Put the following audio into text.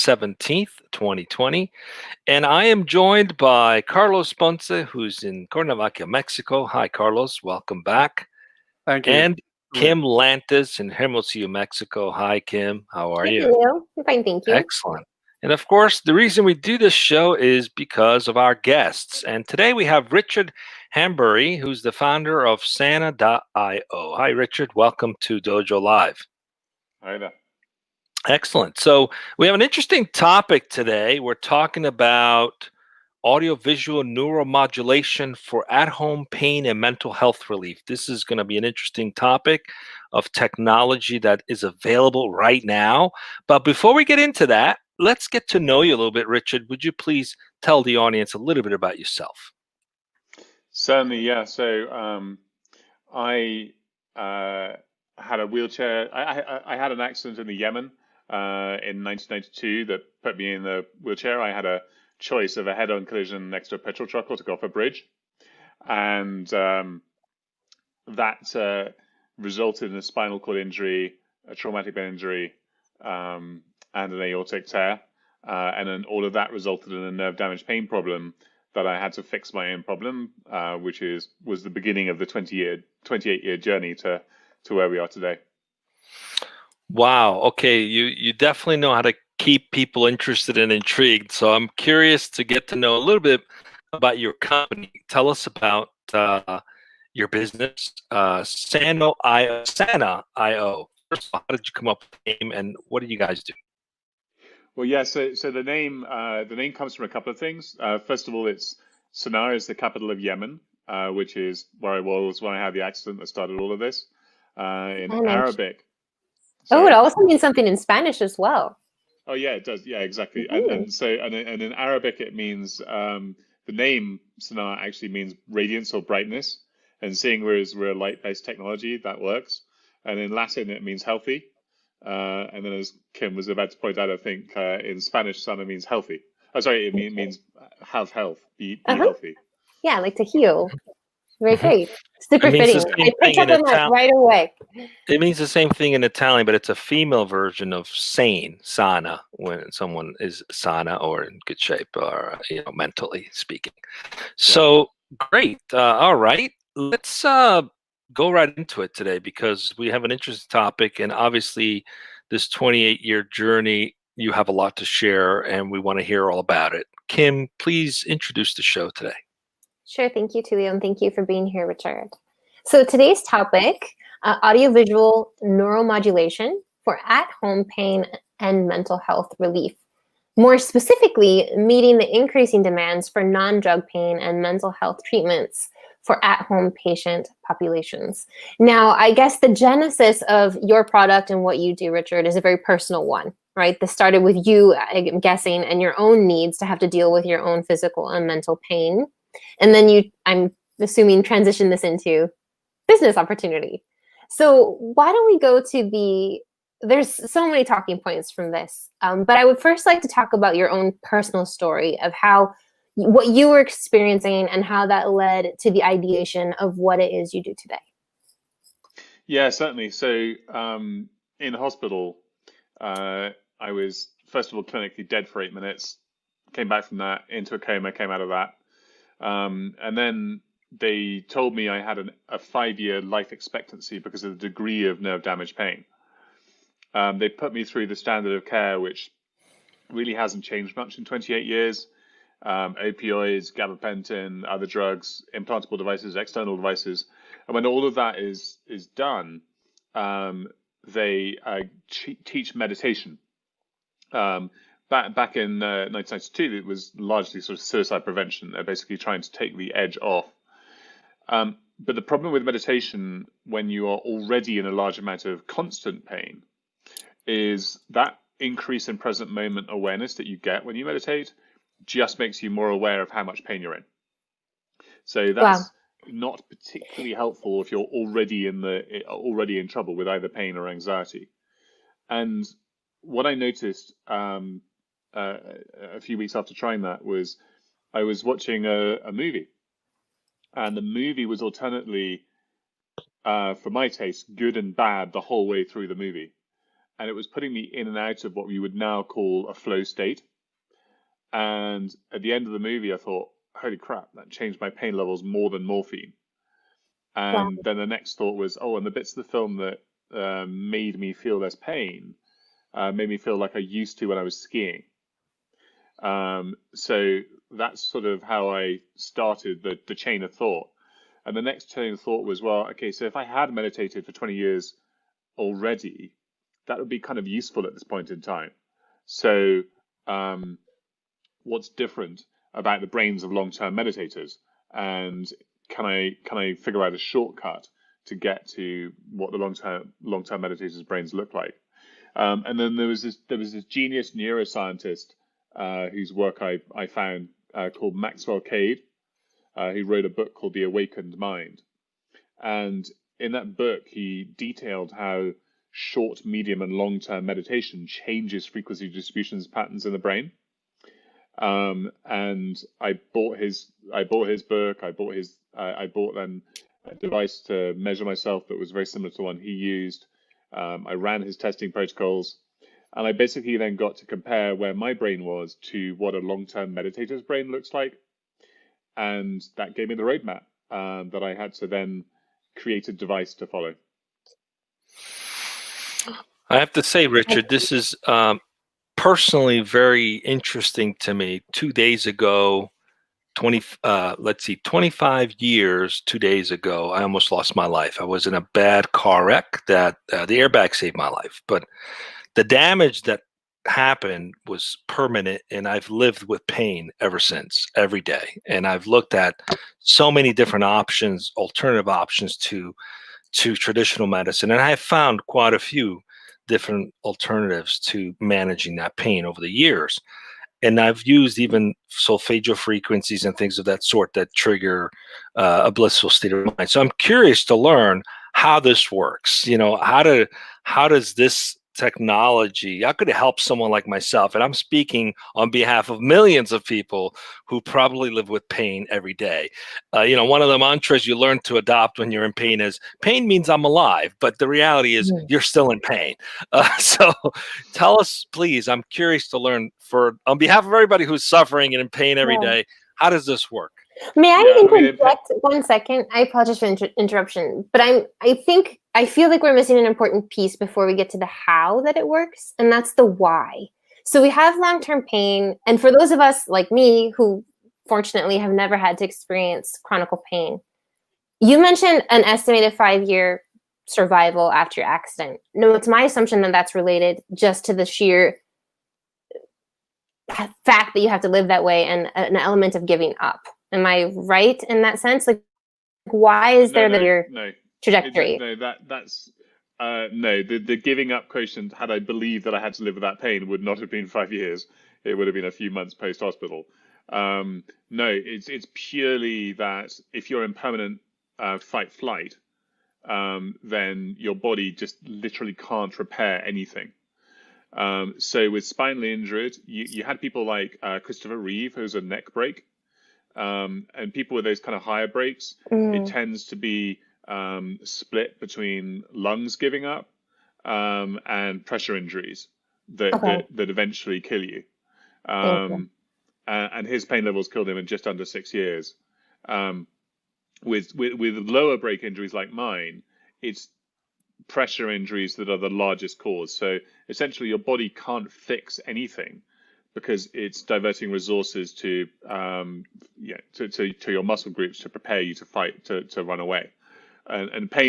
17th, 2020. And I am joined by Carlos Ponce, who's in Cuernavaca, Mexico. Hi, Carlos. Welcome back. Thank you. And Kim Lantis in Hermosillo, Mexico. Hi, Kim. How are you? Hello. I'm fine, thank you. Excellent. And of course, the reason we do this show is because of our guests. And today we have Richard Hanbury, who's the founder of Sana.io. Hi, Richard. Welcome to DojoLIVE. Hi there. Excellent. So we have an interesting topic today. We're talking about audiovisual neuromodulation for at-home pain and mental health relief. This is going to be an interesting topic of technology that is available right now. But before we get into that, let's get to know you a little bit, Richard. Would you please tell the audience a little bit about yourself? Certainly, yeah. So I had a wheelchair. I had an accident in the Yemen in 1992 that put me in the wheelchair. I had a choice of a head-on collision next to a petrol truck or to go off a bridge, and that resulted in a spinal cord injury, a traumatic brain injury, and an aortic tear, and then all of that resulted in a nerve damage pain problem that I had to fix my own problem, which was the beginning of the 28-year journey to where we are today. Wow. Okay. You definitely know how to keep people interested and intrigued. So I'm curious to get to know a little bit about your company. Tell us about your business, Sana.io. First of all, how did you come up with the name, and what do you guys do? Well, yeah. So the name comes from a couple of things. First of all, it's Sana'a is the capital of Yemen, which is where I was when I had the accident that started all of this. In Arabic. Oh, it also means something in Spanish as well. Oh yeah, it does. Yeah, exactly. Mm-hmm. And in Arabic it means the name Sana'a actually means radiance or brightness, and seeing we're a light-based technology, that works. And in Latin it means healthy. And then, as Kim was about to point out, I think in Spanish, Sana means healthy. Oh, sorry, it means have health, be healthy. Yeah, like to heal. Very great. Super fitting. I picked up on that right away. It means the same thing in Italian, but it's a female version of sane, sana, when someone is sana or in good shape or mentally speaking. So great. All right, let's go right into it today because we have an interesting topic, and obviously this 28-year journey, you have a lot to share, and we want to hear all about it. Kim, please introduce the show today. Sure. Thank you, Tulio, and thank you for being here, Richard. So today's topic, audiovisual neuromodulation for at-home pain and mental health relief. More specifically, meeting the increasing demands for non-drug pain and mental health treatments for at-home patient populations. Now, I guess the genesis of your product and what you do, Richard, is a very personal one, right? This started with you, I'm guessing, and your own needs to have to deal with your own physical and mental pain. And then you, I'm assuming, transition this into business opportunity. So why don't we go to there's so many talking points from this, but I would first like to talk about your own personal story of what you were experiencing and how that led to the ideation of what it is you do today. Yeah, certainly. So in hospital, I was, first of all, clinically dead for 8 minutes, came back from that, into a coma, came out of that. And then they told me I had a 5-year life expectancy because of the degree of nerve damage pain. They put me through the standard of care, which really hasn't changed much in 28 years. Opioids, gabapentin, other drugs, implantable devices, external devices. And when all of that is done, they teach meditation. Back in 1992, it was largely sort of suicide prevention. They're basically trying to take the edge off. But the problem with meditation, when you are already in a large amount of constant pain, is that increase in present moment awareness that you get when you meditate just makes you more aware of how much pain you're in. So that's not particularly helpful if you're already in trouble with either pain or anxiety. And what I noticed a few weeks after trying that was I was watching a movie, and the movie was alternately, for my taste, good and bad the whole way through the movie. and it was putting me in and out of what we would now call a flow state. And at the end of the movie, I thought, holy crap, that changed my pain levels more than morphine. And then the next thought was, oh, and the bits of the film that made me feel less pain made me feel like I used to when I was skiing. So that's sort of how I started the chain of thought. And the next chain of thought was, well, okay, so if I had meditated for 20 years already, that would be kind of useful at this point in time. So what's different about the brains of long-term meditators? And can I figure out a shortcut to get to what the long-term meditators' brains look like? And then there was this genius neuroscientist whose work I found called Maxwell Cade, who wrote a book called The Awakened Mind. And in that book, he detailed how short, medium, and long-term meditation changes frequency distributions patterns in the brain. And I bought his book. I bought then a device to measure myself that was very similar to the one he used. I ran his testing protocols, and I basically then got to compare where my brain was to what a long-term meditator's brain looks like. And that gave me the roadmap that I had to then create a device to follow. I have to say, Richard, this is personally very interesting to me. 2 days ago, 25 years, 2 days ago, I almost lost my life. I was in a bad car wreck that the airbag saved my life. But the damage that happened was permanent, and I've lived with pain ever since, every day. And I've looked at so many different options, alternative options to traditional medicine, and I have found quite a few different alternatives to managing that pain over the years. And I've used even solfeggio frequencies and things of that sort that trigger a blissful state of mind. So I'm curious to learn how this works. You know, how does this technology, how could it help someone like myself? And I'm speaking on behalf of millions of people who probably live with pain every day. You know, one of the mantras you learn to adopt when you're in pain is, pain means I'm alive, but the reality is you're still in pain. So tell us, please, I'm curious to learn, on behalf of everybody who's suffering and in pain every day, how does this work? May I interject 1 second? I apologize for interruption, but I feel like we're missing an important piece before we get to the how that it works, and that's the why. So we have long-term pain, and for those of us like me who fortunately have never had to experience chronic pain, you mentioned an estimated 5-year survival after your accident. No, it's my assumption that that's related just to the sheer fact that you have to live that way and an element of giving up. Am I right in that sense? Like, why is there the trajectory? The giving up quotient, had I believed that I had to live with that pain, would not have been 5 years. It would have been a few months post-hospital. No, it's purely that if you're in permanent fight-flight, then your body just literally can't repair anything. So with spinally injured, you had people like Christopher Reeve, who's a neck break. And people with those kind of higher breaks, it tends to be split between lungs giving up and pressure injuries that eventually kill you. And his pain levels killed him in just under 6 years. With lower break injuries like mine, it's pressure injuries that are the largest cause. So essentially, your body can't fix anything, because it's diverting resources to your muscle groups to prepare you to fight, to run away. And pain